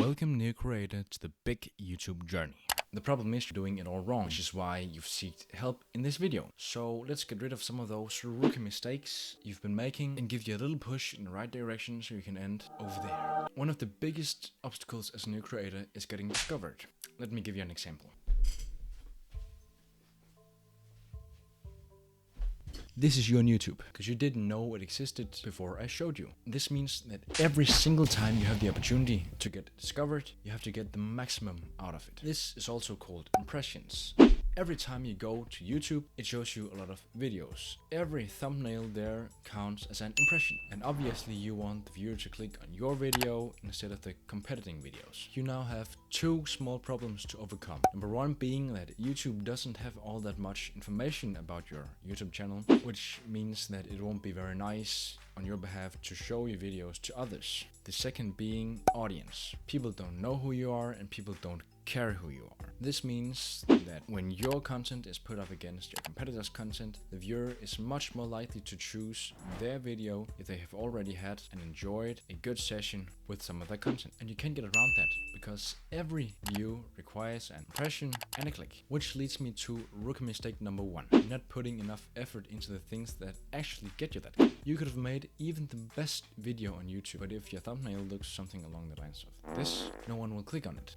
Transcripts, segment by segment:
Welcome new creator to the big YouTube journey. The problem is you're doing it all wrong, which is why you've sought help in this video. So let's get rid of some of those rookie mistakes you've been making and give you a little push in the right direction so you can end over there. One of the biggest obstacles as a new creator is getting discovered. Let me give you an example. This is you on YouTube, because you didn't know it existed before I showed you. This means that every single time you have the opportunity to get discovered, you have to get the maximum out of it. This is also called impressions. Every time you go to YouTube, it shows you a lot of videos. Every thumbnail there counts as an impression. And obviously you want the viewer to click on your video instead of the competing videos. You now have two small problems to overcome. Number one being that YouTube doesn't have all that much information about your YouTube channel, which means that it won't be very nice on your behalf to show your videos to others. The second being audience. People don't know who you are and people don't care who you are. This means that when your content is put up against your competitor's content, the viewer is much more likely to choose their video if they have already had and enjoyed a good session with some of their content. And you can't get around that because every view requires an impression and a click. Which leads me to rookie mistake number one: not putting enough effort into the things that actually get you that click. You could have made even the best video on YouTube, but if your thumbnail looks something along the lines of this, no one will click on it.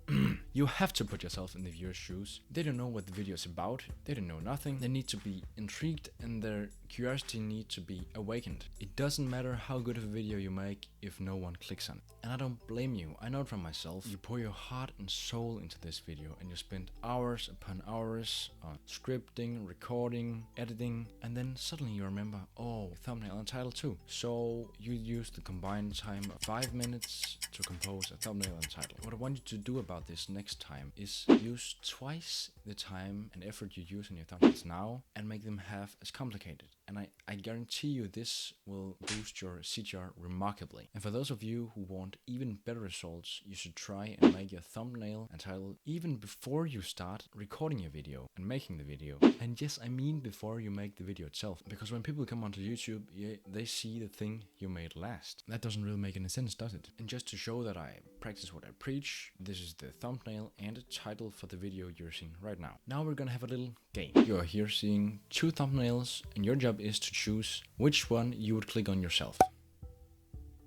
You have to put yourself in the viewer's shoes. They don't know what the video is about, they don't know nothing, they need to be intrigued and their curiosity needs to be awakened. It doesn't matter how good of a video you make if no one clicks on it. And I don't blame you, I know it from myself. You pour your heart and soul into this video and you spend hours upon hours on scripting, recording, editing, and then suddenly you remember, oh, thumbnail and title too. So you use the combined time of 5 minutes to compose a thumbnail and title. What I want you to do about this next time is use twice the time and effort you use on your thumbnails now and make them half as complicated. And I guarantee you this will boost your CTR remarkably. And for those of you who want even better results, you should try and make your thumbnail and title even before you start recording your video and making the video. And yes, I mean before you make the video itself. Because when people come onto YouTube, they see the thing you made last. That doesn't really make any sense, does it? And just to show that I practice what I preach, this is the thumbnail and the title for the video you're seeing right now. Now we're gonna have a little game. You are here seeing two thumbnails and your job is to choose which one you would click on yourself.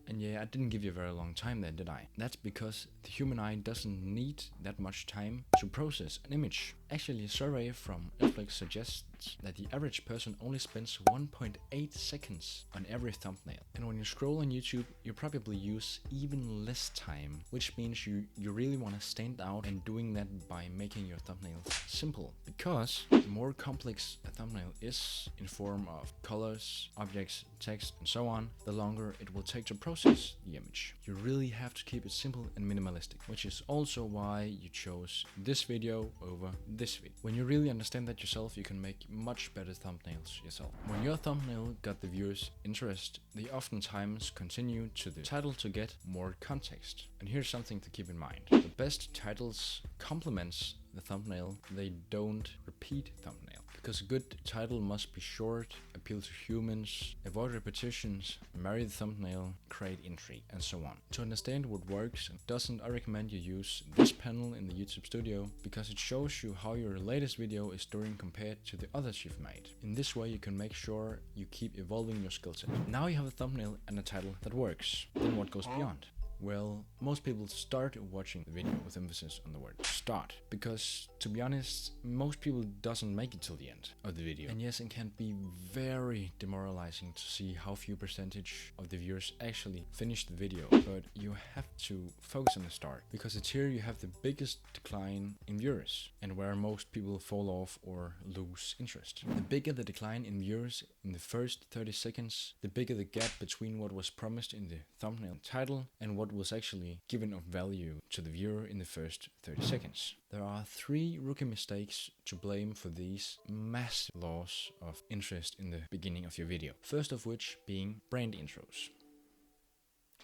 And yeah, I didn't give you a very long time there, did I? That's because the human eye doesn't need that much time to process an image. Actually, a survey from Netflix suggests that the average person only spends 1.8 seconds on every thumbnail. And when you scroll on YouTube, you probably use even less time, which means you really want to stand out, and doing that by making your thumbnails simple. Because the more complex a thumbnail is in form of colors, objects, text, and so on, the longer it will take to process the image. You really have to keep it simple and minimalistic, which is also why you chose this video over this video. When you really understand that yourself, you can make much better thumbnails yourself. When your thumbnail got the viewer's interest, they oftentimes continue to the title to get more context. And here's something to keep in mind. The best titles complements the thumbnail, they don't repeat thumbnail. Because a good title must be short, appeal to humans, avoid repetitions, marry the thumbnail, create intrigue, and so on. To understand what works and doesn't, I recommend you use this panel in the YouTube Studio because it shows you how your latest video is doing compared to the others you've made. In this way you can make sure you keep evolving your skill set. Now you have a thumbnail and a title that works. Then what goes beyond? Well, most people start watching the video with emphasis on the word start, because to be honest, most people doesn't make it till the end of the video. And yes, it can be very demoralizing to see how few percentage of the viewers actually finish the video, but you have to focus on the start, because it's here you have the biggest decline in viewers and where most people fall off or lose interest. The bigger the decline in viewers in the first 30 seconds, the bigger the gap between what was promised in the thumbnail title and what was actually given of value to the viewer in the first 30 seconds. There are 3 rookie mistakes to blame for these massive loss of interest in the beginning of your video. First of which being brand intros.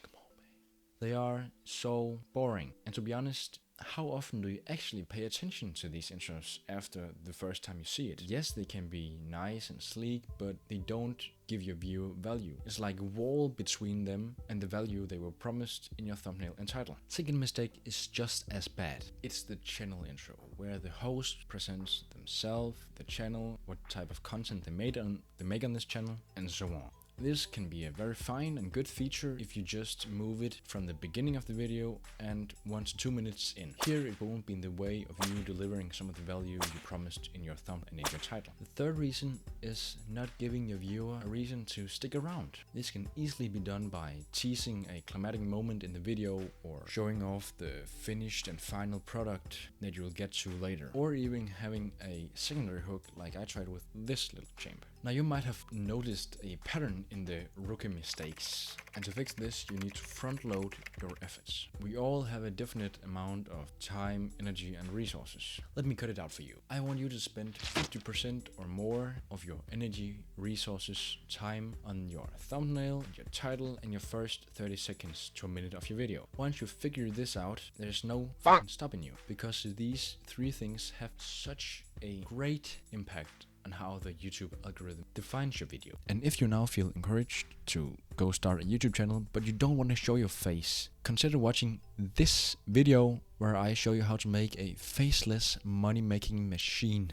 Come on, man. They are so boring. And to be honest, how often do you actually pay attention to these intros after the first time you see it? Yes, they can be nice and sleek, but they don't give your viewer value. It's like a wall between them and the value they were promised in your thumbnail and title. Second mistake is just as bad. It's the channel intro, where the host presents themselves, the channel, what type of content they make on this channel, and so on. This can be a very fine and good feature if you just move it from the beginning of the video and 1 to 2 minutes in. Here it won't be in the way of you delivering some of the value you promised in your thumb and in your title. The third reason is not giving your viewer a reason to stick around. This can easily be done by teasing a climatic moment in the video or showing off the finished and final product that you'll get to later. Or even having a secondary hook like I tried with this little chamber. Now you might have noticed a pattern in the rookie mistakes, and to fix this you need to front load your efforts. We all have a definite amount of time, energy and resources. Let me cut it out for you. I want you to spend 50% or more of your energy, resources, time on your thumbnail, your title and your first 30 seconds to a minute of your video. Once you figure this out, there's no fucking stopping you, because these 3 things have such a great impact on how the YouTube algorithm defines your video. And if you now feel encouraged to go start a YouTube channel, but you don't want to show your face, consider watching this video where I show you how to make a faceless money-making machine.